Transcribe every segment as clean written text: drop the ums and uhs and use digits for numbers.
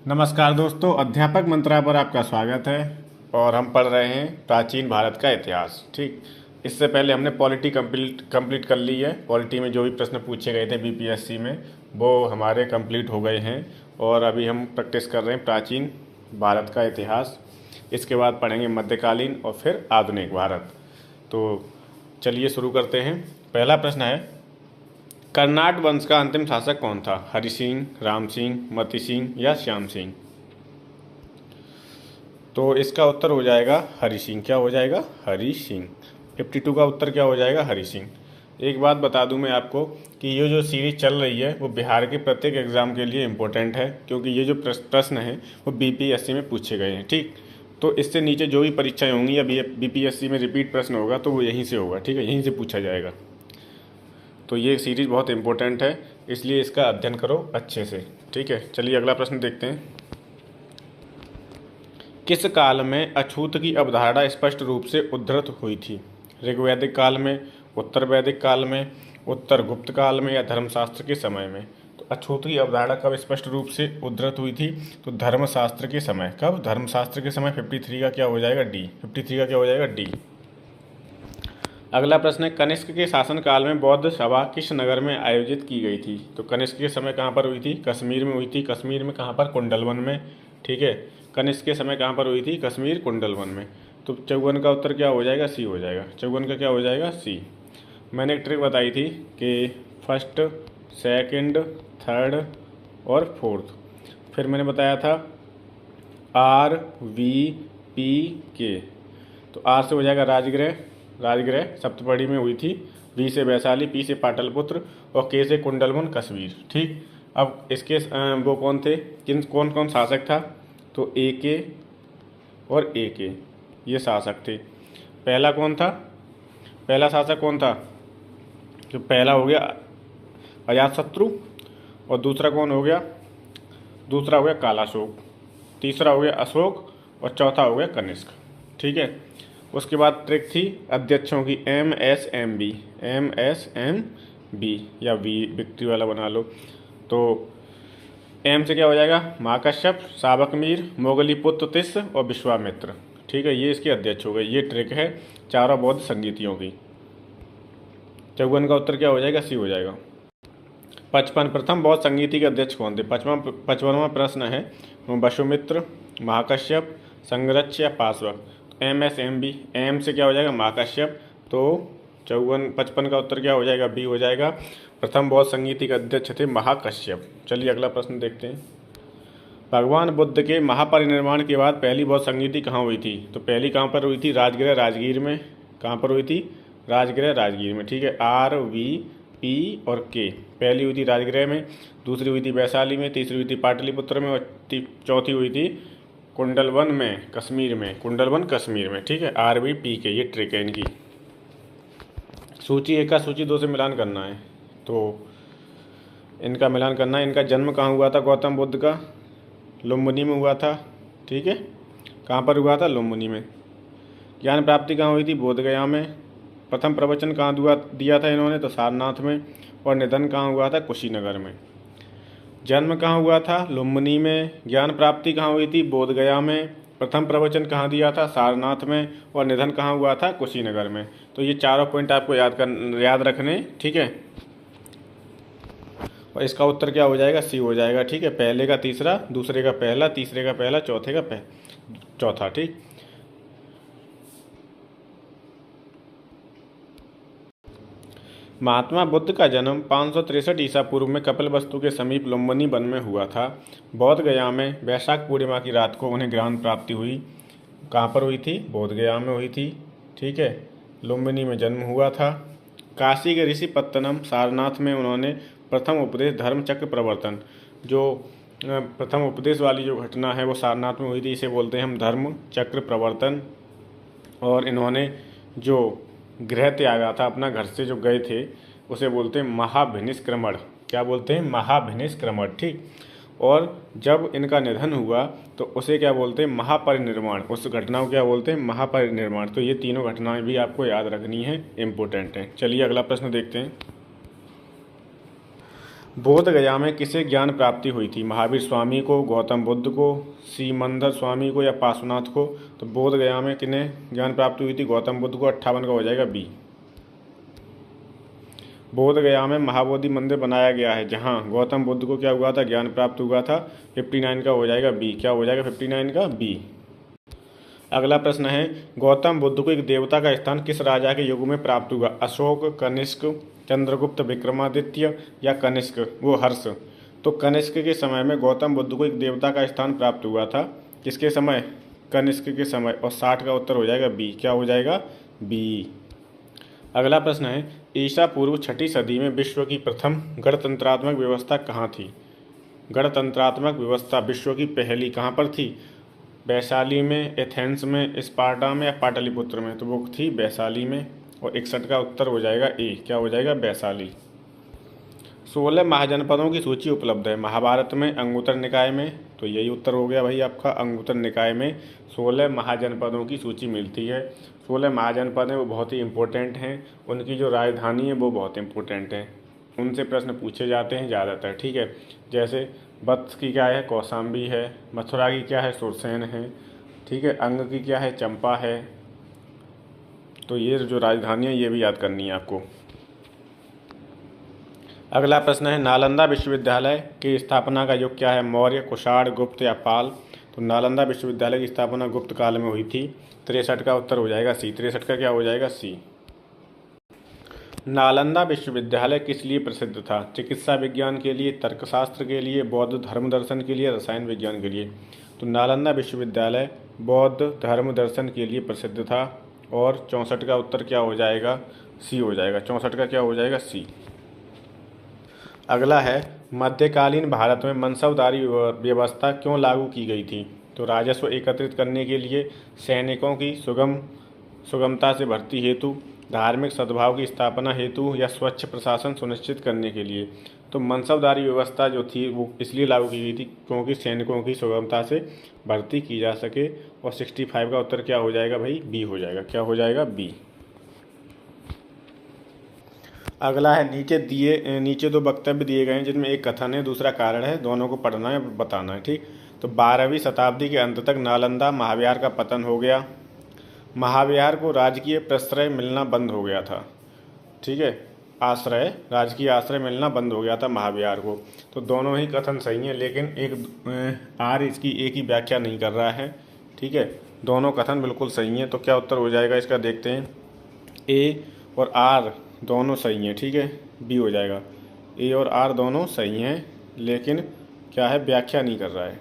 नमस्कार दोस्तों, अध्यापक मंत्रा पर आपका स्वागत है। और हम पढ़ रहे हैं प्राचीन भारत का इतिहास। ठीक, इससे पहले हमने पॉलिटी कंप्लीट कर ली है। पॉलिटी में जो भी प्रश्न पूछे गए थे बीपीएससी में वो हमारे कंप्लीट हो गए हैं। और अभी हम प्रैक्टिस कर रहे हैं प्राचीन भारत का इतिहास। इसके बाद पढ़ेंगे मध्यकालीन और फिर आधुनिक भारत। तो चलिए शुरू करते हैं। पहला प्रश्न है, कर्नाट वंश का अंतिम शासक कौन था? हरि सिंह, राम सिंह, मति सिंह या श्याम सिंह? तो इसका उत्तर हो जाएगा हरि सिंह। क्या हो जाएगा? हरि सिंह। 52 का उत्तर क्या हो जाएगा? हरि सिंह। एक बात बता दूं मैं आपको कि ये जो सीरीज चल रही है वो बिहार के प्रत्येक एग्जाम के लिए इम्पोर्टेंट है, क्योंकि ये जो प्रश्न है वो बीपीएससी में पूछे गए हैं। ठीक, तो इससे नीचे जो भी परीक्षाएं होंगी या बीपीएससी में रिपीट प्रश्न होगा तो वो यहीं से होगा। ठीक है, यहीं से पूछा जाएगा। तो ये सीरीज़ बहुत इंपॉर्टेंट है, इसलिए इसका अध्ययन करो अच्छे से। ठीक है, चलिए अगला प्रश्न देखते हैं। किस काल में अछूत की अवधारणा स्पष्ट रूप से उद्धृत हुई थी? ऋग्वैदिक काल में, उत्तर वैदिक काल में, उत्तर गुप्त काल में या धर्मशास्त्र के समय में? तो अछूत की अवधारणा कब स्पष्ट रूप से उद्धृत हुई थी? तो धर्मशास्त्र के समय। कब? धर्मशास्त्र के समय। 53 का क्या हो जाएगा? डी। 53 का क्या हो जाएगा? डी। अगला प्रश्न है, कनिष्क के शासनकाल में बौद्ध सभा किस नगर में आयोजित की गई थी? तो कनिष्क के समय कहाँ पर हुई थी? कश्मीर में हुई थी। कश्मीर में कहाँ पर? कुंडलवन में। ठीक है, कनिष्क के समय कहाँ पर हुई थी? कश्मीर, कुंडलवन में। तो 54 का उत्तर क्या हो जाएगा? सी हो जाएगा। 54 का क्या हो जाएगा? सी। मैंने एक ट्रिक बताई थी कि फर्स्ट, सेकंड, थर्ड और फोर्थ। फिर मैंने बताया था आर वी पी के। तो आर से हो जाएगा राजगृह, राजगृह सप्तपदी में हुई थी। वी से वैशाली, पी से पाटलिपुत्र और के से कुंडलवन, कश्मीर। ठीक, अब इसके वो कौन थे, कौन कौन शासक था? तो ए के और ए के ये शासक थे। पहला कौन था? पहला शासक कौन था? तो पहला हो गया अजातशत्रु, और दूसरा कौन हो गया? दूसरा हो गया कालाशोक, तीसरा हो गया अशोक और चौथा हो गया कनिष्क। ठीक है, उसके बाद ट्रिक थी अध्यक्षों की, MSMB, MSMB या वी विक्ट्री वाला बना लो। तो एम से क्या हो जाएगा? महाकश्यप, साबकमीर, मोगलीपुत्र तिस्स और विश्वामित्र। ठीक है, ये इसके अध्यक्ष हो गए। ये ट्रिक है चारों बौद्ध संगीतियों की। 54 का उत्तर क्या हो जाएगा? सी हो जाएगा। 55 प्रथम बौद्ध संगीति के अध्यक्ष कौन थे? 55वां प्रश्न है, वसुमित्र, महाकश्यप, संगरक्ष या पाश्वक? MSMB, एम से क्या हो जाएगा? महाकश्यप। तो 55 का उत्तर क्या हो जाएगा? बी हो जाएगा। प्रथम बौद्ध संगीति के अध्यक्ष थे महाकश्यप। चलिए अगला प्रश्न देखते हैं। भगवान बुद्ध के महापरिनिर्वाण के बाद पहली बौद्ध संगीति कहाँ हुई थी? तो पहली कहाँ पर हुई थी? राजगृह राजगीर में। कहाँ पर हुई थी? राजगृह राजगीर में। ठीक है, आर वी पी और के। पहली हुई थी राजगृह में, दूसरी हुई थी वैशाली में, तीसरी हुई थी पाटलिपुत्र में और चौथी हुई थी कुंडलवन में, कश्मीर में। कुंडलवन कश्मीर में। ठीक है, आर वी पी के। ये ट्रिक है इनकी। सूची 1 का सूची 2 से मिलान करना है, तो इनका मिलान करना है। इनका जन्म कहाँ हुआ था गौतम बुद्ध का? लुम्बिनी में हुआ था। ठीक है, कहाँ पर हुआ था? लुम्बिनी में। ज्ञान प्राप्ति कहाँ हुई थी? बोधगया में। प्रथम प्रवचन कहाँ दिया था इन्होंने? तो सारनाथ में। और निधन कहाँ हुआ था? कुशीनगर में। जन्म कहाँ हुआ था? लुम्बिनी में। ज्ञान प्राप्ति कहाँ हुई थी? बोधगया में। प्रथम प्रवचन कहाँ दिया था? सारनाथ में। और निधन कहाँ हुआ था? कुशीनगर में। तो ये चारों पॉइंट आपको याद रखने। ठीक है, और इसका उत्तर क्या हो जाएगा? सी हो जाएगा। ठीक है, पहले का तीसरा, दूसरे का पहला, तीसरे का पहला, चौथे का चौथा। ठीक, महात्मा बुद्ध का जन्म 563 ईसा पूर्व में कपिलवस्तु के समीप लुम्बिनी वन में हुआ था। बोध गया में वैशाख पूर्णिमा की रात को उन्हें ज्ञान प्राप्ति हुई। कहाँ पर हुई थी? बोध गया में हुई थी। ठीक है, लुम्बिनी में जन्म हुआ था। काशी के ऋषि पत्तनम सारनाथ में उन्होंने प्रथम उपदेश धर्म चक्र प्रवर्तन, जो प्रथम उपदेश वाली जो घटना है वो सारनाथ में हुई थी। इसे बोलते हैं हम धर्म चक्र प्रवर्तन। और इन्होंने जो गृह त्यागा था, अपना घर से जो गए थे, उसे बोलते हैं महाभिनिष्क्रमण। क्या बोलते हैं? महाभिनिष्क्रमण। ठीक, और जब इनका निधन हुआ तो उसे क्या बोलते हैं? महापरिनिर्वाण। उस घटना को क्या बोलते हैं? महापरिनिर्वाण। तो ये तीनों घटनाएं भी आपको याद रखनी है, इम्पोर्टेंट हैं। चलिए अगला प्रश्न देखते हैं। बोध गया में किसे ज्ञान प्राप्ति हुई थी? महावीर स्वामी को, गौतम बुद्ध को, सीमंदर स्वामी को या पार्श्वनाथ को? तो बोध गया में किन्हें ज्ञान प्राप्ति हुई थी? गौतम बुद्ध को। 58 का हो जाएगा बी। बोध गया में महाबोधि मंदिर बनाया गया है, जहाँ गौतम बुद्ध को क्या हुआ था? ज्ञान प्राप्त हुआ था। 59 का हो जाएगा बी। क्या हो जाएगा 59 का? बी। अगला प्रश्न है, गौतम बुद्ध को एक देवता का स्थान किस राजा के युग में प्राप्त हुआ? अशोक, कनिष्क, चंद्रगुप्त, विक्रमादित्य या कनिष्क वो हर्ष? तो कनिष्क के समय में गौतम बुद्ध को एक देवता का स्थान प्राप्त हुआ था। किसके समय? कनिष्क के समय। और 60 का उत्तर हो जाएगा बी। क्या हो जाएगा? बी। अगला प्रश्न है, ईसा पूर्व 6ठी सदी में विश्व की प्रथम गणतंत्रात्मक व्यवस्था कहाँ थी? गणतंत्रात्मक व्यवस्था विश्व की पहली कहाँ पर थी? वैशाली में, एथेंस में, स्पार्टा में या पाटलिपुत्र में? तो वो थी वैशाली में। और 61 का उत्तर हो जाएगा ए। क्या हो जाएगा? वैशाली। 16 महाजनपदों की सूची उपलब्ध है। महाभारत में, अंगुत्तर निकाय में? तो यही उत्तर हो गया भाई आपका, अंगुत्तर निकाय में 16 महाजनपदों की सूची मिलती है। 16 महाजनपद हैं, वो बहुत ही इंपॉर्टेंट हैं। उनकी जो राजधानी है वो बहुत इंपॉर्टेंट है, उनसे प्रश्न पूछे जाते हैं ज़्यादातर। ठीक है, जैसे वत्स की क्या है? कौशाम्बी है। मथुरा की क्या है? सुरसेन है। ठीक है, अंग की क्या है? चंपा है। तो ये जो राजधानी है ये भी याद करनी है आपको। अगला प्रश्न है, नालंदा विश्वविद्यालय की स्थापना का युग क्या है? मौर्य, कुषाण, गुप्त या पाल? तो नालंदा विश्वविद्यालय की स्थापना गुप्त काल में हुई थी। 63 का उत्तर हो जाएगा सी। 63 का क्या हो जाएगा? सी। नालंदा विश्वविद्यालय किस लिए प्रसिद्ध था? चिकित्सा विज्ञान के लिए, तर्कशास्त्र के लिए, बौद्ध धर्म दर्शन के लिए, रसायन विज्ञान के लिए? तो नालंदा विश्वविद्यालय बौद्ध धर्म दर्शन के लिए प्रसिद्ध था। और 64 का उत्तर क्या हो जाएगा? सी हो जाएगा। 64 का क्या हो जाएगा? सी। अगला है, मध्यकालीन भारत में मनसबदारी व्यवस्था क्यों लागू की गई थी? तो राजस्व एकत्रित करने के लिए, सैनिकों की सुगमता से भर्ती हेतु, धार्मिक सद्भाव की स्थापना हेतु या स्वच्छ प्रशासन सुनिश्चित करने के लिए? तो मनसबदारी व्यवस्था जो थी वो इसलिए लागू की गई थी क्योंकि सैनिकों की सुगमता से भर्ती की जा सके। और 65 का उत्तर क्या हो जाएगा भाई? बी हो जाएगा। क्या हो जाएगा? बी। अगला है, नीचे दो वक्तव्य दिए गए हैं जिनमें एक कथन है, दूसरा कारण है। दोनों को पढ़ना है, बताना है। ठीक, तो 12वीं शताब्दी के अंत तक नालंदा महाविहार का पतन हो गया। महाविहार को राजकीय प्रश्रय मिलना बंद हो गया था। ठीक है, राजकीय आश्रय मिलना बंद हो गया था महाविहार को। तो दोनों ही कथन सही हैं, लेकिन एक आर इसकी एक ही व्याख्या नहीं कर रहा है। ठीक है, दोनों कथन बिल्कुल सही हैं। तो क्या उत्तर हो जाएगा इसका? देखते हैं। ए और आर दोनों सही हैं। ठीक है, बी हो जाएगा। ए और आर दोनों सही हैं, लेकिन क्या है? व्याख्या नहीं कर रहा है।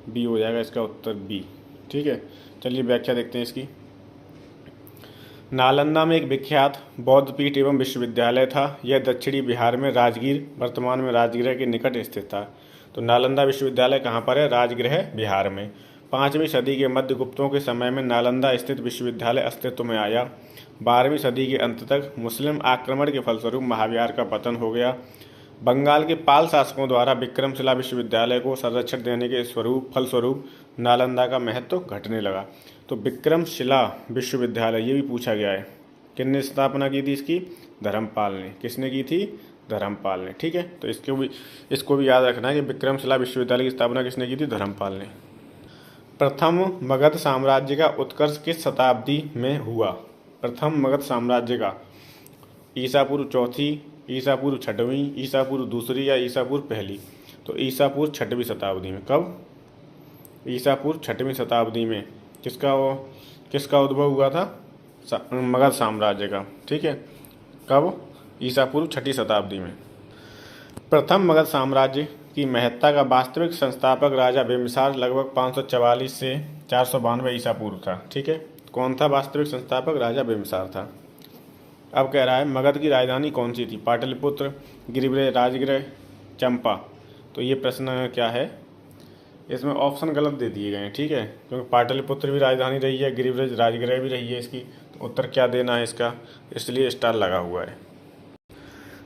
बी हो जाएगा इसका उत्तर, बी। ठीक है, चलिए व्याख्या देखते हैं इसकी। नालंदा में एक विख्यात बौद्ध पीठ एवं विश्वविद्यालय था। यह दक्षिणी बिहार में राजगीर, वर्तमान में राजगृह के निकट स्थित था। तो नालंदा विश्वविद्यालय कहाँ पर है? राजगृह, बिहार में। 5वीं सदी के मध्य गुप्तों के समय में नालंदा स्थित विश्वविद्यालय अस्तित्व में आया। 12वीं सदी के अंत तक मुस्लिम आक्रमण के फलस्वरूप महाविहार का पतन हो गया। बंगाल के पाल शासकों द्वारा विक्रमशिला विश्वविद्यालय को संरक्षण देने के फलस्वरूप नालंदा का महत्व घटने लगा। तो विक्रमशिला विश्वविद्यालय ये भी पूछा गया है, किसने स्थापना की थी इसकी? धर्मपाल ने। किसने की थी? धर्मपाल ने। ठीक है, तो इसको भी याद रखना है कि विक्रमशिला विश्वविद्यालय की स्थापना किसने की थी? धर्मपाल ने। प्रथम मगध साम्राज्य का उत्कर्ष किस शताब्दी में हुआ? प्रथम मगध साम्राज्य का ईसा पूर्व 4वीं, ईसा पूर्व 6वीं, ईसा पूर्व 2री या ईसा पूर्व 1? तो ईसा पूर्व 6वीं शताब्दी में। कब? ईसा पूर्व 6वीं शताब्दी में। किसका उद्भव हुआ था? मगध साम्राज्य का। ठीक है, कब? ईसा पूर्व 6वीं शताब्दी में। प्रथम मगध साम्राज्य की महत्ता का वास्तविक संस्थापक राजा बिम्बिसार लगभग 544 से 492 ईसा पूर्व था। ठीक है, कौन था वास्तविक संस्थापक? राजा बिम्बिसार था। अब कह रहा है मगध की राजधानी कौन सी थी? पाटलिपुत्र, गिरिब्रज, राजगृह, चंपा? तो ये प्रश्न क्या है, इसमें ऑप्शन गलत दे दिए गए हैं। ठीक है, क्योंकि पाटलिपुत्र भी राजधानी रही है, गिरिब्रज राजगृह भी रही है इसकी। तो उत्तर क्या देना है इसका? इसलिए स्टार लगा हुआ है।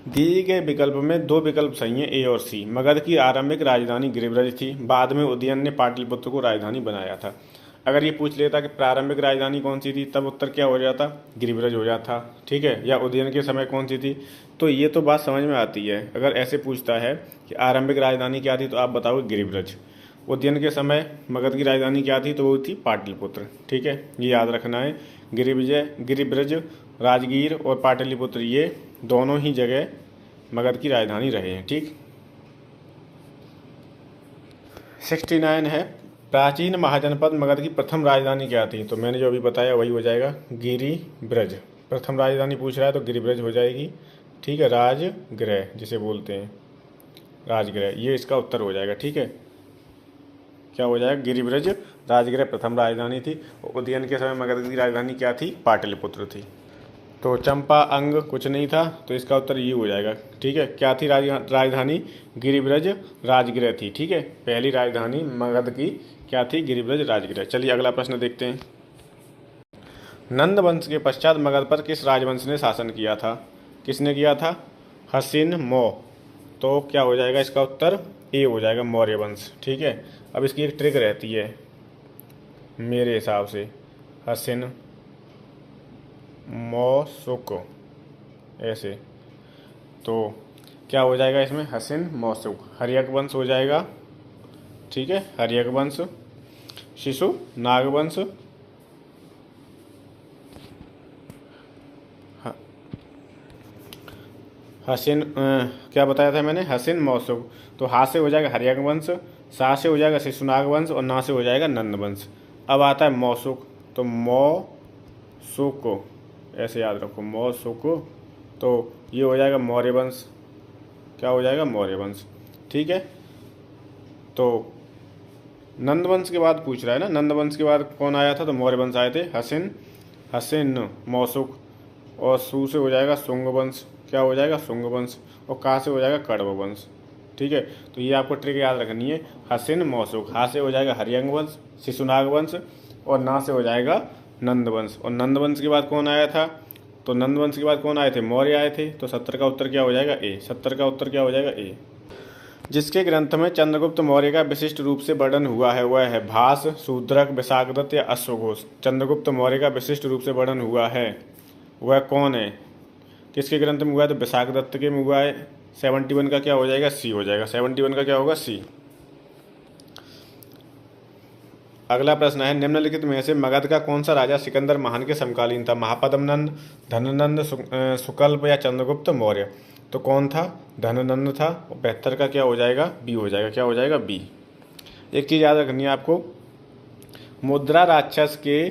दिए गए विकल्प में 2 विकल्प सही हैं, ए और सी। मगध की आरंभिक राजधानी गिरिब्रज थी, बाद में उदयन ने पाटलिपुत्र को राजधानी बनाया था। अगर ये पूछ लेता कि प्रारंभिक राजधानी कौन सी थी, तब उत्तर क्या हो जाता, गिरिब्रज हो जाता, ठीक है। या उदयन के समय कौन सी थी, तो ये तो बात समझ में आती है। अगर ऐसे पूछता है कि आरंभिक राजधानी क्या थी, तो आप बताओगे गिरिब्रज। उदयन के समय मगध की राजधानी क्या थी, तो वो थी पाटलिपुत्र, ठीक है। ये याद रखना है। गिरिब्रज, राजगीर और पाटलिपुत्र ये दोनों ही जगह मगध की राजधानी रहे हैं, ठीक। 69 है, प्राचीन महाजनपद मगध की प्रथम राजधानी क्या थी, तो मैंने जो अभी बताया वही हो जाएगा, गिरिब्रज। प्रथम राजधानी पूछ रहा है तो गिरिब्रज हो जाएगी, ठीक है। राजगृह जिसे बोलते हैं, राजगृह, ये इसका उत्तर हो जाएगा, ठीक है। क्या हो जाएगा, गिरिब्रज राजगृह प्रथम राजधानी थी। उदयन के समय मगध की राजधानी क्या थी, पाटलिपुत्र थी। तो चंपा अंग कुछ नहीं था, तो इसका उत्तर ये हो जाएगा, ठीक है। क्या थी राजधानी, गिरिब्रज राजगृह थी, ठीक है। पहली राजधानी मगध की क्या थी, गिरिब्रज राजगृह। चलिए अगला प्रश्न देखते हैं। नंद वंश के पश्चात मगध पर किस राजवंश ने शासन किया था, किसने किया था, हसिन मो। तो क्या हो जाएगा, इसका उत्तर ए हो जाएगा, मौर्य वंश, ठीक है। अब इसकी एक ट्रिक रहती है मेरे हिसाब से, हसिन मौसुक ऐसे, तो क्या हो जाएगा इसमें, हसिन मौसुक। हर्यक वंश हो जाएगा, ठीक है, हर्यक वंश। शिशु नागवंश, हसिन क्या बताया था मैंने, हसिन मौसुक। तो हा से हो जाएगा हर्यक वंश, सा से हो जाएगा शिशुनाग वंश और ना से हो जाएगा नंद वंश। अब आता है मौसुक, तो मौसुक ऐसे याद रखो, मौसुक। तो ये हो जाएगा मौर्य वंश, क्या हो जाएगा, मौर्य वंश, ठीक है। तो नंद वंश के बाद पूछ रहा है ना, नंद वंश के बाद कौन आया था, तो मौर्य वंश आए थे, हसिन मौसुक। और सू से हो जाएगा शुंग वंश, क्या हो जाएगा, शुंग वंश। और का से हो जाएगा कण्व वंश, ठीक है। तो ये आपको ट्रिक याद रखनी है, हसिन मौसुक। हा से हो जाएगा हर्यंग वंश, शिशुनाग वंश, और ना से हो जाएगा नंद वंश। और नंद वंश के बाद कौन आया था, तो नंद वंश के बाद कौन आए थे, मौर्य आए थे। तो 70 का उत्तर क्या हो जाएगा, ए। 70 का उत्तर क्या हो जाएगा, ए। जिसके ग्रंथ में चंद्रगुप्त मौर्य का विशिष्ट रूप से वर्णन हुआ है वह है भास, शूद्रक, विशाखदत्त या अश्वघोष। चंद्रगुप्त मौर्य का विशिष्ट रूप से वर्णन हुआ है वह कौन है, किसके ग्रंथ में हुआ है, तो विशाखदत्त के में हुआ है। 71 का क्या हो जाएगा, सी हो जाएगा। 71 का क्या होगा, सी। अगला प्रश्न है, निम्नलिखित में से मगध का कौन सा राजा सिकंदर महान के समकालीन था, महापद्मनंद, धननंद, सुकल्प या चंद्रगुप्त मौर्य। तो कौन था, धननंद था। 72 का क्या हो जाएगा, बी हो जाएगा, क्या हो जाएगा, बी। एक चीज़ याद रखनी है आपको, मुद्रा राक्षस के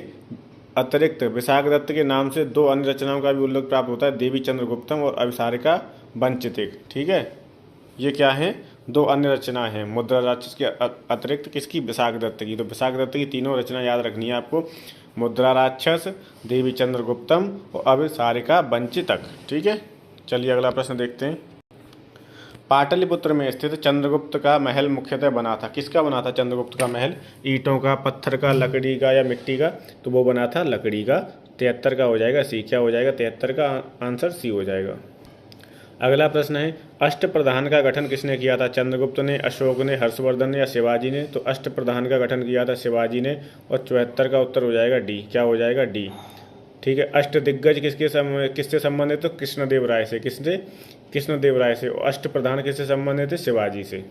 अतिरिक्त विशाखदत्त के नाम से 2 अन्य रचनाओं का भी उल्लेख प्राप्त होता है, देवी चंद्रगुप्तम और अभिसारिका वंचितिक, ठीक है। ये क्या है, 2 अन्य रचना है मुद्रा राक्षस के अतिरिक्त, किसकी, विशाखदत्त की। तो विशाखदत्त की तीनों रचना याद रखनी है आपको, मुद्रा राक्षस, देवी चंद्रगुप्तम और अभिसारिका वंचितक, ठीक है। चलिए अगला प्रश्न देखते हैं। पाटलिपुत्र में स्थित चंद्रगुप्त का महल मुख्यतः बना था, किसका बना था चंद्रगुप्त का महल, ईंटों का, पत्थर का, लकड़ी का या मिट्टी का, तो वो बना था लकड़ी का। 73 का हो जाएगा सी, क्या हो जाएगा, 73 का आंसर सी हो जाएगा। अगला प्रश्न है, अष्टप्रधान का गठन किसने किया था, चंद्रगुप्त ने, अशोक ने, हर्षवर्धन ने या शिवाजी ने। तो अष्टप्रधान का गठन किया था शिवाजी ने, और 74 का उत्तर हो जाएगा डी, क्या हो जाएगा, डी, ठीक है। अष्टदिग्गज किससे संबंधित, तो कृष्णदेव राय से, किससे, कृष्णदेव राय से। अष्टप्रधान किससे संबंधित थे, शिवाजी से।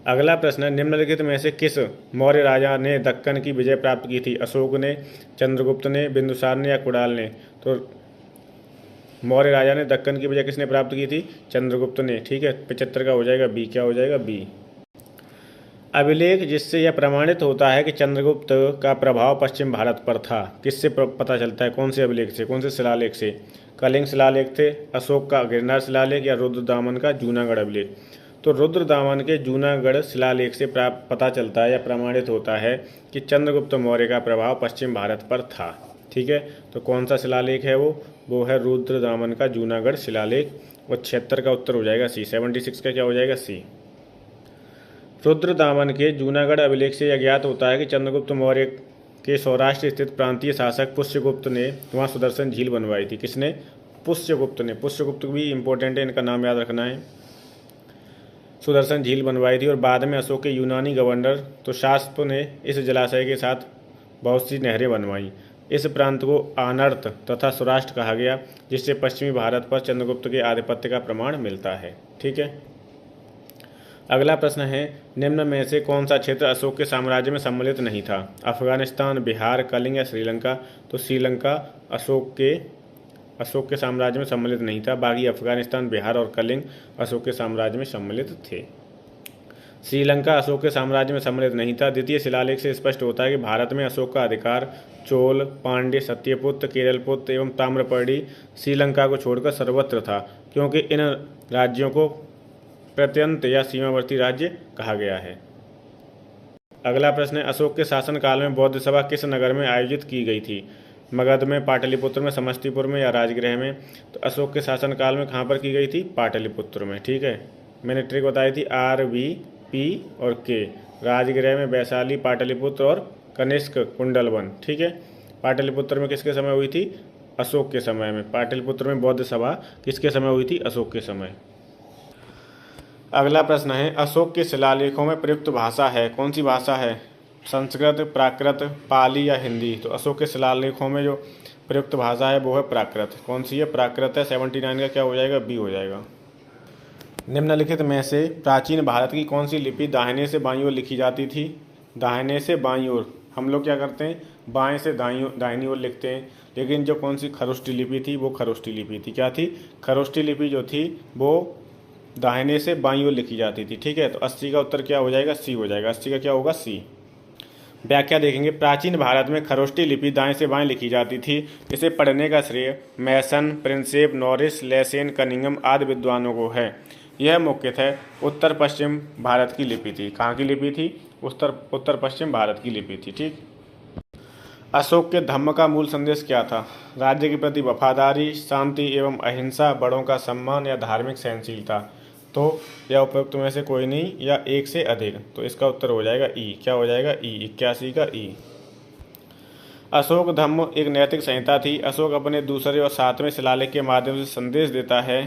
अगला प्रश्न है, निम्नलिखित में से किस मौर्य राजा ने दक्कन की विजय प्राप्त की थी, अशोक ने, चंद्रगुप्त ने, बिंदुसार ने या कुणाल ने। तो मौर्य राजा ने दक्कन की विजय किसने प्राप्त की थी, चंद्रगुप्त ने, ठीक है। 75 का हो जाएगा बी, क्या हो जाएगा, बी। अभिलेख जिससे यह प्रमाणित होता है कि चंद्रगुप्त का प्रभाव पश्चिम भारत पर था, किससे पता चलता है, कौन से अभिलेख से, कौन से शिलालेख से। कलिंग शिलालेख थे, अशोक का गिरनार शिलालेख या रुद्रदामन का जूनागढ़ अभिलेख। तो रुद्रदामन के जूनागढ़ शिलालेख से प्राप्त पता चलता है या प्रमाणित होता है कि चंद्रगुप्त मौर्य का प्रभाव पश्चिम भारत पर था, ठीक है। तो कौन सा शिलालेख है वो है रुद्रदामन का जूनागढ़ शिलालेख। और 76 का उत्तर हो जाएगा सी। 76 का क्या हो जाएगा, सी। रुद्रदामन के जूनागढ़ अभिलेख से यह ज्ञात होता है कि चंद्रगुप्त मौर्य के सौराष्ट्र स्थित प्रांतीय शासक पुष्यगुप्त ने वहाँ सुदर्शन झील बनवाई थी, किसने, पुष्यगुप्त ने। पुष्यगुप्त भी इंपॉर्टेंट है, इनका नाम याद रखना है। सुदर्शन झील बनवाई थी। और बाद में अशोक के यूनानी गवर्नर तो शास्प ने इस जलाशय के साथ बहुत सी नहरें बनवाई। इस प्रांत को आनर्त तथा सौराष्ट्र कहा गया, जिससे पश्चिमी भारत पर चंद्रगुप्त के आधिपत्य का प्रमाण मिलता है। ठीक है। अगला प्रश्न है, निम्न में से कौन सा क्षेत्र अशोक के साम्राज्य में सम्मिलित नहीं था? अफगानिस्तान, बिहार, कलिंग या श्रीलंका? तो श्रीलंका अशोक के साम्राज्य में सम्मिलित नहीं था। बाकी अफगानिस्तान, बिहार और कलिंग अशोक के साम्राज्य में सम्मिलित थे। श्रीलंका अशोक के साम्राज्य में सम्मिलित नहीं था। द्वितीय शिलालेख से स्पष्ट होता है कि भारत में अशोक का अधिकार चोल, पांड्य, सत्यपुत्र, केरलपुत्र एवं ताम्रपर्णी श्रीलंका को छोड़कर सर्वत्र था, क्योंकि इन राज्यों को प्रत्यंत या सीमावर्ती राज्य कहा गया है। अगला प्रश्न है, अशोक के शासनकाल में बौद्ध सभा किस नगर में आयोजित की गई थी? मगध में, पाटलिपुत्र में, समस्तीपुर में या राजगृह में? तो अशोक के शासनकाल में कहाँ पर की गई थी? पाटलिपुत्र में। ठीक है, मैंने ट्रिक बताई थी RVP और K। राजगृह में वैशाली, पाटलिपुत्र और कनिष्क कुंडलवन। ठीक है, पाटलिपुत्र में किसके समय हुई थी? अशोक के समय में। पाटलिपुत्र में बौद्ध सभा किसके समय हुई थी? अशोक के समय। अगला प्रश्न है, अशोक के शिलालेखों में प्रयुक्त भाषा है, कौन सी भाषा है? संस्कृत, प्राकृत, पाली या हिंदी? तो अशोक के शिलालेखों में जो प्रयुक्त भाषा है वो है प्राकृत। कौन सी है? प्राकृत है। 79 का क्या हो जाएगा? बी हो जाएगा। निम्नलिखित में से प्राचीन भारत की कौन सी लिपि दाहिने से बाईं ओर लिखी जाती थी? दाहिने से बाईं ओर हम लोग क्या करते हैं? बाएं से दाहिनी ओर लिखते हैं, लेकिन जो कौन सी खरोष्टी लिपि थी वो खरोष्टी लिपि थी। क्या थी? खरोष्टी लिपि जो थी वो दाहिने से बाईं ओर लिखी जाती थी। ठीक है, तो 80 का उत्तर क्या हो जाएगा? सी हो जाएगा। 80 का क्या होगा? सी। व्याख्या देखेंगे, प्राचीन भारत में खरोष्टी लिपि दाएं से बाएं लिखी जाती थी। इसे पढ़ने का श्रेय मैसन, प्रिंसेप, नॉरिस, लेसेन, कनिंगम आदि विद्वानों को है। यह मुख्यतः उत्तर पश्चिम भारत की लिपि थी। कहाँ की लिपि थी? उत्तर पश्चिम भारत की लिपि थी। ठीक। अशोक के धम्म का मूल संदेश क्या था? राज्य के प्रति वफादारी, शांति एवं अहिंसा, बड़ों का सम्मान या धार्मिक सहनशीलता? तो या उपयुक्त में से कोई नहीं या एक से अधिक? तो इसका उत्तर हो जाएगा ई। क्या हो जाएगा? ई। 81 का ई। अशोक धम्म एक नैतिक संहिता थी। अशोक अपने दूसरे और सातवें शिलालेख के माध्यम से संदेश देता है,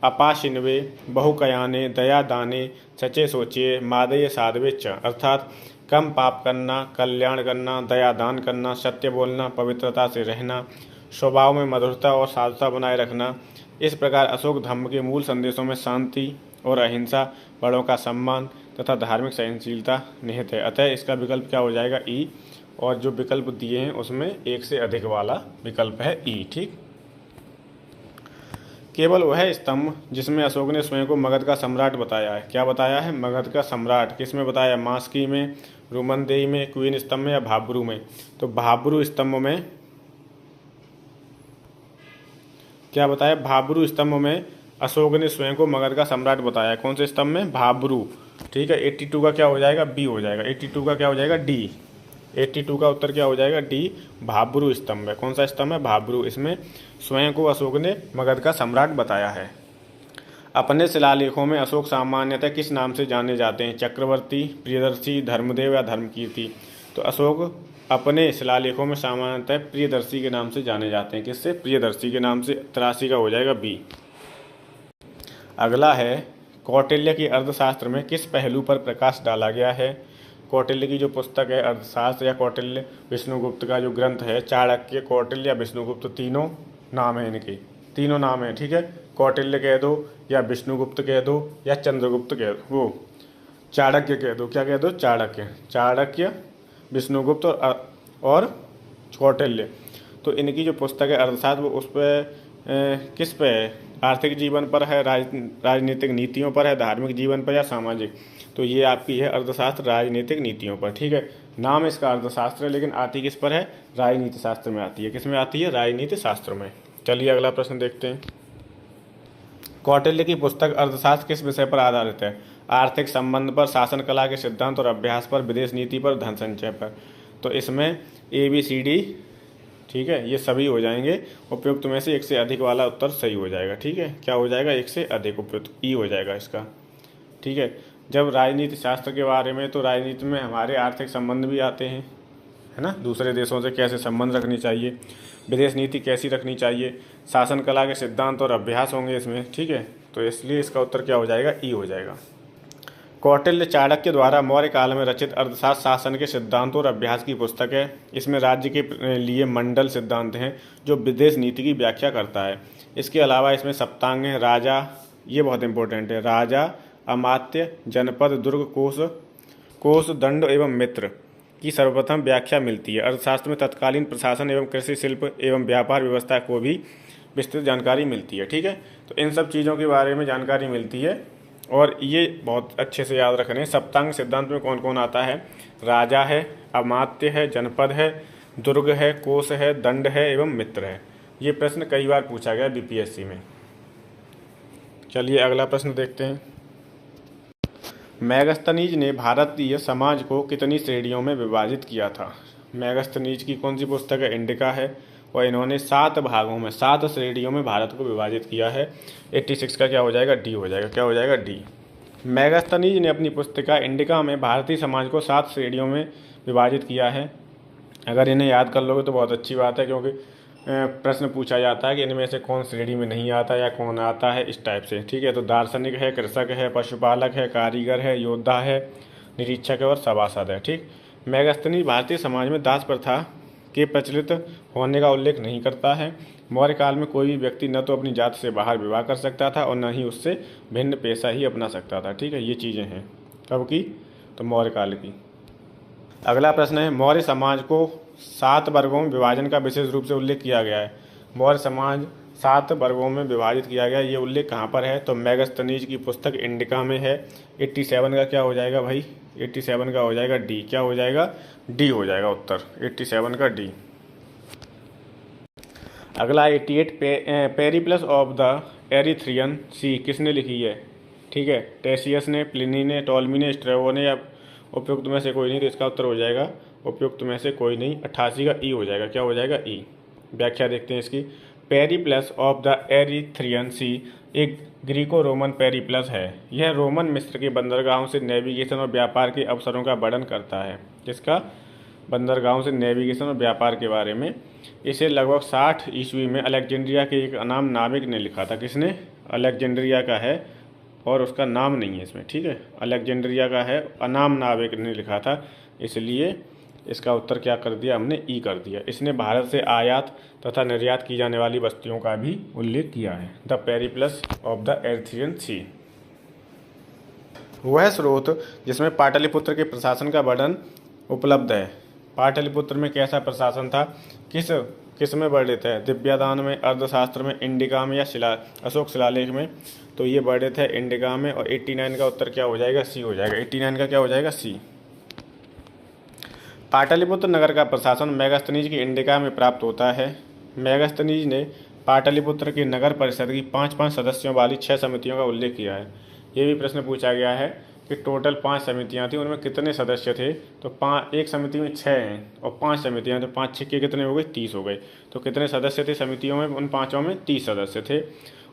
अपाशिनवे, बहुकयाने, दया दाने, सचे सोचिए, मादय साधवे च, अर्थात कम पाप करना, कल्याण करना, दया दान करना, सत्य बोलना, पवित्रता से रहना, स्वभाव में मधुरता और साधुता बनाए रखना। इस प्रकार अशोक धम्म के मूल संदेशों में शांति और अहिंसा, बड़ों का सम्मान तथा धार्मिक सहनशीलता निहित है। अतः इसका विकल्प क्या हो जाएगा? ई। और जो विकल्प दिए हैं उसमें एक से अधिक वाला विकल्प है ई। ठीक। केवल वह स्तंभ जिसमें अशोक ने स्वयं को मगध का सम्राट बताया है। क्या बताया है? मगध का सम्राट। किसमें बताया? मास्की में, रुमनदेही में, क्वीन स्तंभ में या भाब्रू में? तो भाब्रू स्तंभ में क्या बताया? भाब्रू स्तंभ में अशोक ने स्वयं को मगध का सम्राट बताया। कौन से स्तंभ में? भाब्रू। ठीक है, 82 का क्या हो जाएगा? बी हो जाएगा। 82 का क्या हो जाएगा? डी। 82 का उत्तर क्या हो जाएगा? डी। भाब्रू स्तंभ है। कौन सा स्तंभ है? भाब्रू। इसमें स्वयं को अशोक ने मगध का सम्राट बताया है। अपने शिलालेखों में अशोक सामान्यतः किस नाम से जाने जाते हैं? चक्रवर्ती, प्रियदर्शी, धर्मदेव या धर्मकीर्ति? तो अशोक अपने शिलालेखों में सामान्यतः प्रियदर्शी के नाम से जाने जाते हैं। किससे? प्रियदर्शी के नाम से। 83 का हो जाएगा बी। अगला है, कौटिल्य की अर्थशास्त्र में किस पहलू पर प्रकाश डाला गया है? कौटिल्य की जो पुस्तक है अर्थशास्त्र या कौटिल्य विष्णुगुप्त का जो ग्रंथ है, चाणक्य, कौटिल्य या विष्णुगुप्त, तीनों नाम है इनके। तीनों नाम है। ठीक है, कौटिल्य कह दो या विष्णुगुप्त कह दो या चंद्रगुप्त कह दो, वो चाणक्य कह दो। क्या कह दो? चाणक्य, विष्णुगुप्त और कौटिल्य। तो इनकी जो पुस्तक है अर्थशास्त्र वो उस पर किस पे है? आर्थिक जीवन पर है, राजनीतिक नीतियों पर है, धार्मिक जीवन पर या सामाजिक? तो ये आपकी है अर्थशास्त्र राजनीतिक नीतियों पर। ठीक है, नाम इसका अर्थशास्त्र है लेकिन आती किस पर है? राजनीति शास्त्र में आती है। किस में आती है? राजनीति शास्त्र में। चलिए अगला प्रश्न देखते हैं। कौटिल्य की पुस्तक अर्थशास्त्र किस विषय पर आधारित है? आर्थिक संबंध पर, शासन कला के सिद्धांत और अभ्यास पर, विदेश नीति पर, धन संचय पर? तो इसमें ABCD, ठीक है, ये सभी हो जाएंगे। उपयुक्त में से एक से अधिक वाला उत्तर सही हो जाएगा। ठीक है, क्या हो जाएगा? एक से अधिक, उपयुक्त ई हो जाएगा इसका। ठीक है, जब राजनीति शास्त्र के बारे में, तो राजनीति में हमारे आर्थिक संबंध भी आते हैं, है ना, दूसरे देशों से कैसे संबंध रखनी चाहिए, विदेश नीति कैसी रखनी चाहिए, शासन कला के सिद्धांत और अभ्यास होंगे इसमें। ठीक है, तो इसलिए इसका उत्तर क्या हो जाएगा? ई हो जाएगा। कौटिल्य चाणक्य द्वारा मौर्य काल में रचित अर्थशास्त्र शासन के सिद्धांतों और अभ्यास की पुस्तक है। इसमें राज्य के लिए मंडल सिद्धांत हैं जो विदेश नीति की व्याख्या करता है। इसके अलावा इसमें सप्तांग है, राजा, ये बहुत इंपॉर्टेंट है, राजा, अमात्य, जनपद, दुर्ग, कोष, दंड एवं मित्र की सर्वप्रथम व्याख्या मिलती है। अर्थशास्त्र में तत्कालीन प्रशासन एवं कृषि, शिल्प एवं व्यापार व्यवस्था को भी विस्तृत जानकारी मिलती है। ठीक है, तो इन सब चीज़ों के बारे में जानकारी मिलती है और ये बहुत अच्छे से याद रखने। सप्तांग सिद्धांत में कौन कौन आता है? राजा है, अमात्य है, जनपद है, दुर्ग है, कोष है, दंड है एवं मित्र है। ये प्रश्न कई बार पूछा गया बीपीएससी में। चलिए अगला प्रश्न देखते हैं। मैगस्थनीज ने भारतीय समाज को कितनी श्रेणियों में विभाजित किया था? मैगस्थनीज की कौन सी पुस्तक है? इंडिका है और इन्होंने 7 भागों में 7 श्रेणियों में भारत को विभाजित किया है। 86 का क्या हो जाएगा? डी हो जाएगा। क्या हो जाएगा? डी। मैगस्थनीज ने अपनी पुस्तिका इंडिका में भारतीय समाज को 7 श्रेणियों में विभाजित किया है। अगर इन्हें याद कर लोगे तो बहुत अच्छी बात है, क्योंकि प्रश्न पूछा जाता है कि इनमें से कौन श्रेणी में नहीं आता या कौन आता है, इस टाइप से। ठीक है, तो दार्शनिक है, कृषक है, पशुपालक है, कारीगर है, योद्धा है, निरीक्षक है और सभासद है। ठीक, मैगस्थनीज भारतीय समाज में दास प्रथा के प्रचलित होने का उल्लेख नहीं करता है। मौर्य काल में कोई भी व्यक्ति न तो अपनी जाति से बाहर विवाह कर सकता था और न ही उससे भिन्न पेशा ही अपना सकता था। ठीक है, ये चीज़ें हैं कब की? तो मौर्य काल की। अगला प्रश्न है, मौर्य समाज को 7 वर्गों में विभाजन का विशेष रूप से उल्लेख किया गया है। मौर्य समाज 7 वर्गों में विभाजित किया गया, ये उल्लेख कहाँ पर है? तो मैगस्थनीज की पुस्तक इंडिका में है। 87 का क्या हो जाएगा भाई? 87 का हो जाएगा डी। क्या हो जाएगा? डी हो जाएगा उत्तर, 87 का डी। अगला 88, पेरिप्लस ऑफ द एरिथ्रियन सी किसने लिखी है? ठीक है, टेसियस ने, प्लिनी ने, टॉलमी ने, स्ट्रेबो ने, या उपयुक्त में से कोई नहीं? तो इसका उत्तर हो जाएगा उपयुक्त में से कोई नहीं, 88 का ई हो जाएगा। क्या हो जाएगा? ई। व्याख्या देखते हैं इसकी। पेरिप्लस ऑफ द एरिथ्रियन सी एक ग्रीको रोमन पेरिप्लस है। यह रोमन मिस्र के बंदरगाहों से नेविगेशन और व्यापार के अवसरों का वर्णन करता है। किसका? बंदरगाहों से नेविगेशन और व्यापार के बारे में। इसे लगभग 60 ईस्वी में अलेक्जेंड्रिया के एक अनाम नाविक ने लिखा था। किसने? अलेक्जेंड्रिया का है और उसका नाम नहीं है इसमें। ठीक है, अलेक्जेंड्रिया का है, अनाम नाविक ने लिखा था, इसलिए इसका उत्तर क्या कर दिया हमने? ई कर दिया। इसने भारत से आयात तथा निर्यात की जाने वाली वस्तुओं का भी उल्लेख किया है। The Periplus of the Erythraean sea वह स्रोत जिसमें पाटलिपुत्र के प्रशासन का वर्णन उपलब्ध है। पाटलिपुत्र में कैसा प्रशासन था? किस में वर्णित है? दिव्यादान में, अर्थशास्त्र में, इंडिका में या अशोक शिलालेख में? तो ये वर्णित है इंडिका में और 89 का उत्तर क्या हो जाएगा? सी हो जाएगा। 89 का क्या हो जाएगा? सी। पाटलिपुत्र नगर का प्रशासन मैगस्थनीज की इंडिका में प्राप्त होता है। मैगस्थनीज ने पाटलिपुत्र के नगर परिषद की 5-5 सदस्यों वाली 6 समितियों का उल्लेख किया है। ये भी प्रश्न पूछा गया है कि टोटल 5 समितियां थी, उनमें कितने सदस्य थे? तो एक समिति में 6 हैं और 5 समितियां, तो 5 छक्के कितने हो गए? 30 हो गए। तो कितने सदस्य थे समितियों में? उन 5 में 30 सदस्य थे।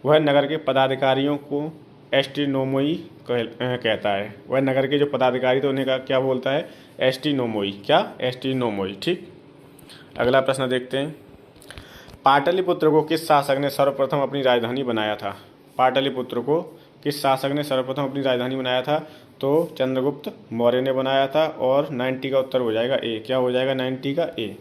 वह नगर के पदाधिकारियों को एस्टिनोमोई कहता है। वह नगर के जो पदाधिकारी थे उन्हें क्या बोलता है? एस्टिनोमोई। क्या? एस्टिनोमोई। ठीक, अगला प्रश्न देखते हैं। पाटलिपुत्र को किस शासक ने सर्वप्रथम अपनी राजधानी बनाया था? पाटलिपुत्र को किस शासक ने सर्वप्रथम अपनी राजधानी बनाया था? तो चंद्रगुप्त मौर्य ने बनाया था और 90 का उत्तर हो जाएगा ए। क्या हो जाएगा? 90 का ए।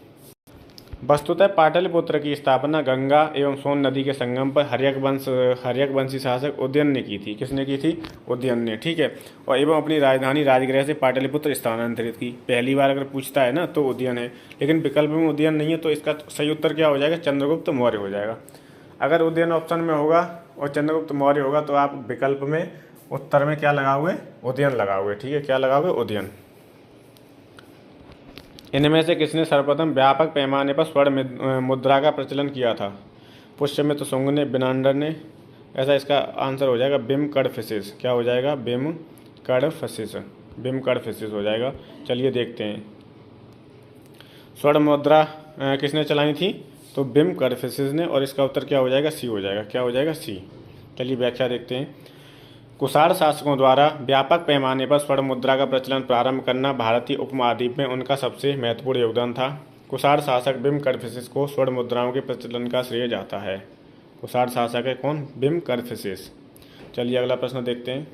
वस्तुतः पाटलिपुत्र की स्थापना गंगा एवं सोन नदी के संगम पर हर्यकवंशी शासक उदयन ने की थी। किसने की थी? उदयन ने। ठीक है, और एवं अपनी राजधानी राजगृह से पाटलिपुत्र स्थानांतरित की। पहली बार अगर पूछता है ना तो उदयन है, लेकिन विकल्प में उदयन नहीं है, तो इसका सही उत्तर क्या हो जाएगा? चंद्रगुप्त मौर्य हो जाएगा। अगर उदयन ऑप्शन में होगा और चंद्रगुप्त मौर्य होगा तो आप विकल्प में उत्तर में क्या लगाओगे? उदयन लगाओगे। ठीक है, क्या लगाओगे? उदयन। इनमें से किसने सर्वप्रथम व्यापक पैमाने पर स्वर्ण मुद्रा का प्रचलन किया था? पुष्यमित्र शुंग ने, बिनांडर ने? ऐसा इसका आंसर हो जाएगा बिम कडफिसिस। क्या हो जाएगा? बिम कडफिसिस। बिम कडफिसिस हो जाएगा। चलिए देखते हैं, स्वर्ण मुद्रा किसने चलाई थी? तो बिम कडफिसिस ने, और इसका उत्तर क्या हो जाएगा? सी हो जाएगा। क्या हो जाएगा? सी। चलिए व्याख्या देखते हैं। कुषाण शासकों द्वारा व्यापक पैमाने पर स्वर्ण मुद्रा का प्रचलन प्रारंभ करना भारतीय उपमहाद्वीप में उनका सबसे महत्वपूर्ण योगदान था। कुषाण शासक बिम कडफिसिस को स्वर्ण मुद्राओं के प्रचलन का श्रेय जाता है। कुषाण शासक है कौन? बिम कडफिसिस। चलिए अगला प्रश्न देखते हैं।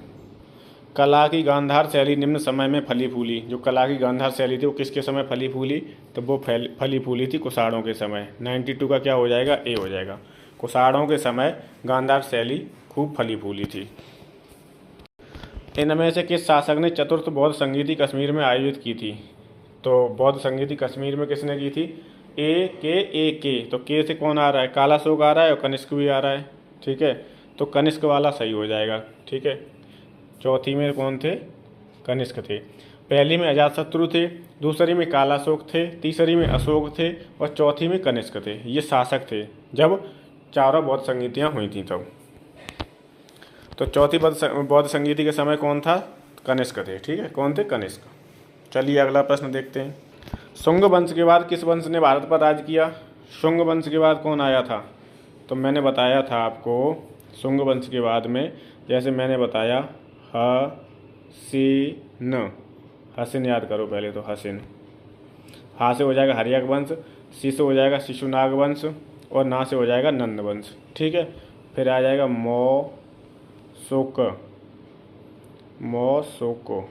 कला की गांधार शैली निम्न समय में फली फूली। जो कला की गांधार शैली थी वो किसके समय फली फूली, तो वो फली फूली थी कुषाणों के समय। 92 का क्या हो जाएगा, ए हो जाएगा। कुषाणों के समय गांधार शैली खूब फली फूली थी। इनमें से किस शासक ने चतुर्थ बौद्ध संगीति कश्मीर में आयोजित की थी, तो बौद्ध संगीति कश्मीर में किसने की थी, ए के। तो के से कौन आ रहा है, कालाशोक आ रहा है और कनिष्क भी आ रहा है, ठीक है, तो कनिष्क वाला सही हो जाएगा, ठीक है। चौथी में कौन थे, कनिष्क थे। पहली में अजातशत्रु थे, दूसरी में कालाशोक थे, तीसरी में अशोक थे और चौथी में कनिष्क थे। ये शासक थे जब चारों बौद्ध संगीतियाँ हुई थी तब। तो चौथी बौद्ध संगीति के समय कौन था, कनिष्क थे, ठीक है। कौन थे, कनिष्क। चलिए अगला प्रश्न देखते हैं। शुंग वंश के बाद किस वंश ने भारत पर राज किया। शुंग वंश के बाद कौन आया था, तो मैंने बताया था आपको शुंग वंश के बाद में, जैसे मैंने बताया हसीन। हसीन याद करो पहले, तो हसीन। हा से हो जाएगा हर्यक वंश, सी से हो जाएगा शिशुनाग वंश और ना से हो जाएगा नंद वंश, ठीक है। फिर आ जाएगा मोसोको,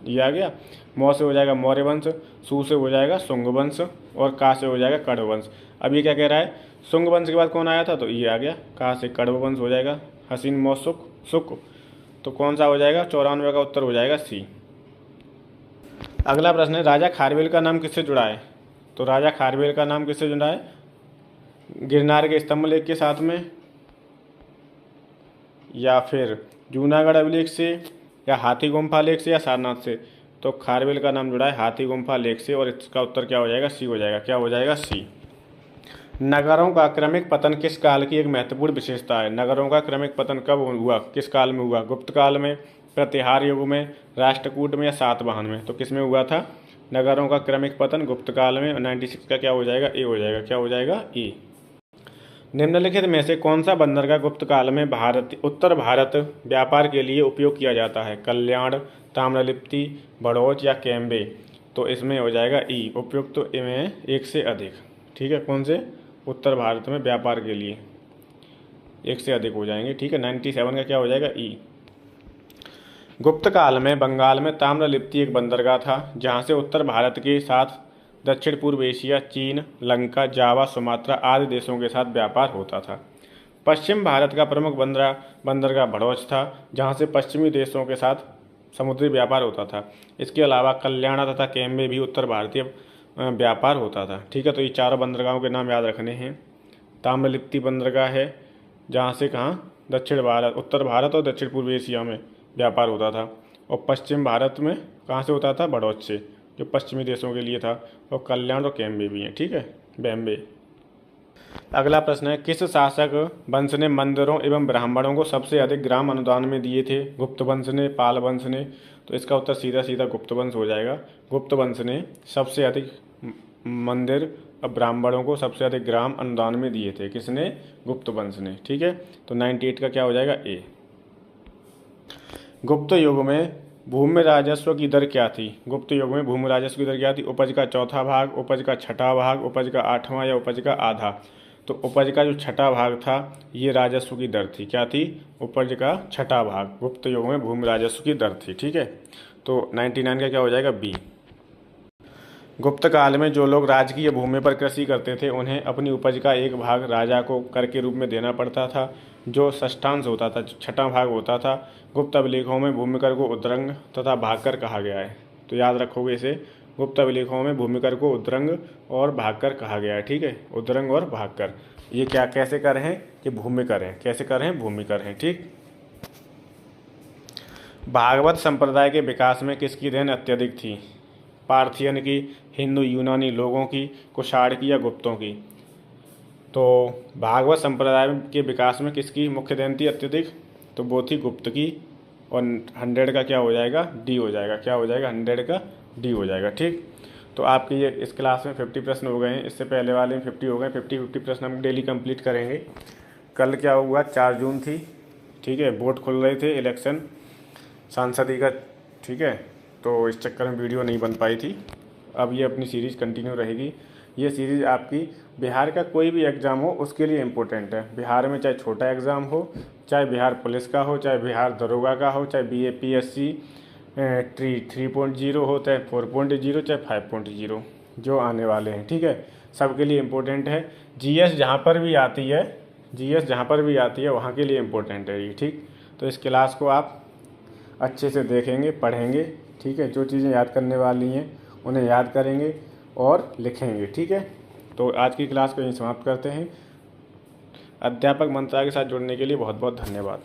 ये आ गया। मौ से हो जाएगा मौर्य वंश, सू से हो जाएगा शुंग वंश और का से हो जाएगा कण्व वंश। अब ये क्या कह रहा है, शुंग वंश के बाद कौन आया था, तो ये आ गया, का से कण्व वंश हो जाएगा, हसीन मौसुक सुक। तो कौन सा हो जाएगा, 94 का उत्तर हो जाएगा सी। अगला प्रश्न है, राजा खारवेल का नाम किससे जुड़ा है। तो राजा खारवेल का नाम किससे जुड़ा है, गिरनार के स्तंभ लेख के साथ में, या फिर जूनागढ़ अभिलेख से, या हाथी गुम्फा लेख से, या सारनाथ से। तो खारवेल का नाम जुड़ा है हाथी गुम्फा लेख से और इसका उत्तर क्या हो जाएगा, सी हो जाएगा। क्या हो जाएगा, सी। नगरों का क्रमिक पतन किस काल की एक महत्वपूर्ण विशेषता है। नगरों का क्रमिक पतन कब हुआ, किस काल में हुआ, गुप्त काल में, प्रतिहार युग में, राष्ट्रकूट में, या सातवाहन में। तो किस में हुआ था, नगरों का क्रमिक पतन गुप्त काल में। और 96 का क्या हो जाएगा, ए हो जाएगा। क्या हो जाएगा, ए। निम्नलिखित में से कौन सा बंदरगाह गुप्त काल में उत्तर भारत व्यापार के लिए उपयोग किया जाता है। कल्याण, ताम्रलिप्ति, भड़ोच या कैम्बे। तो इसमें हो जाएगा ई, उपयुक्त तो इनमें एक से अधिक, ठीक है। कौन से, उत्तर भारत में व्यापार के लिए एक से अधिक हो जाएंगे, ठीक है। 97 का क्या हो जाएगा, ई। गुप्त काल में बंगाल में ताम्रलिप्ति एक बंदरगाह था जहाँ से उत्तर भारत के साथ दक्षिण पूर्व एशिया, चीन, लंका, जावा, सुमात्रा आदि देशों के साथ व्यापार होता था। पश्चिम भारत का प्रमुख बंदरगाह भड़ोच था जहाँ से पश्चिमी देशों के साथ समुद्री व्यापार होता था। इसके अलावा कल्याण तथा कैम्बे भी उत्तर भारतीय व्यापार होता था, ठीक है। तो ये चारों बंदरगाहों के नाम याद रखने हैं। ताम्रलिप्ति बंदरगाह है जहाँ से कहाँ, दक्षिण भारत, उत्तर भारत और दक्षिण पूर्व एशिया में व्यापार होता था। और पश्चिम भारत में कहाँ से होता था, भड़ोच से, जो पश्चिमी देशों के लिए था। और कल्याण और कैम्बे भी हैं, ठीक है, बॉम्बे। अगला प्रश्न है, किस शासक वंश ने मंदिरों एवं ब्राह्मणों को सबसे अधिक ग्राम अनुदान में दिए थे। गुप्त वंश ने, पाल वंश ने। तो इसका उत्तर सीधा सीधा गुप्त वंश हो जाएगा। गुप्त वंश ने सबसे अधिक मंदिर और ब्राह्मणों को सबसे अधिक ग्राम अनुदान में दिए थे। किसने, गुप्त वंश ने, ठीक है। तो 98 का क्या हो जाएगा, ए। गुप्त युग में भूमि राजस्व की दर क्या थी। गुप्त युग में भूमि राजस्व की दर क्या थी, उपज का चौथा भाग, उपज का छठा भाग, उपज का आठवां या उपज का आधा। तो उपज का जो छठा भाग था ये राजस्व की दर थी। क्या थी, उपज का छठा भाग गुप्त युग में भूमि राजस्व की दर थी, ठीक है। तो 99 का क्या हो जाएगा, बी। गुप्त काल में जो लोग राजकीय भूमि पर कृषि करते थे उन्हें अपनी उपज का एक भाग राजा को कर के रूप में देना पड़ता था, जो षष्ठांश होता था, छठा भाग होता था। गुप्त अभिलेखों में भूमि कर को उद्रंग तथा भागकर कहा गया है। तो याद रखोगे इसे, गुप्त अभिलेखों में भूमि कर को उद्रंग और भागकर कहा गया है, ठीक है। उद्रंग और भागकर, ये क्या कैसे कर हैं, कि भूमि कर हैं, कैसे कर हैं, भूमि कर हैं, ठीक। भागवत संप्रदाय के विकास में किसकी देन अत्यधिक थी। पार्थियन की, हिंदू यूनानी लोगों की, कुषाण की या गुप्तों की। तो भागवत संप्रदाय के विकास में किसकी मुख्य देन थी अत्यधिक, तो वो थी गुप्त की। और 100 का क्या हो जाएगा, डी हो जाएगा। क्या हो जाएगा, 100 का डी हो जाएगा, ठीक। तो आपके ये इस क्लास में 50 प्रश्न हो गए हैं, इससे पहले वाले में 50 हो गए। 50 प्रश्न हम डेली कंप्लीट करेंगे। कल क्या हुआ, 4 जून थी, ठीक है, वोट खुल रहे थे, इलेक्शन सांसदी का, ठीक है। तो इस चक्कर में वीडियो नहीं बन पाई थी। अब ये अपनी सीरीज़ कंटिन्यू रहेगी। ये सीरीज़ आपकी बिहार का कोई भी एग्ज़ाम हो उसके लिए इम्पोर्टेंट है। बिहार में चाहे छोटा एग्ज़ाम हो चाहे बिहार पुलिस का हो, चाहे बिहार दरोगा का हो, चाहे BAPSC 3.0 हो, चाहे 4.0, चाहे 5.0 जो आने वाले हैं, ठीक है, सबके लिए इम्पोर्टेंट है। GS जहाँ पर भी आती है, GS जहाँ पर भी आती है वहाँ के लिए इम्पोर्टेंट है ये, ठीक। तो इस क्लास को आप अच्छे से देखेंगे, पढ़ेंगे, ठीक है, जो चीज़ें याद करने वाली हैं उन्हें याद करेंगे और लिखेंगे, ठीक है। तो आज की क्लास को यहीं समाप्त करते हैं। अध्यापक मंत्रा के साथ जुड़ने के लिए बहुत बहुत धन्यवाद।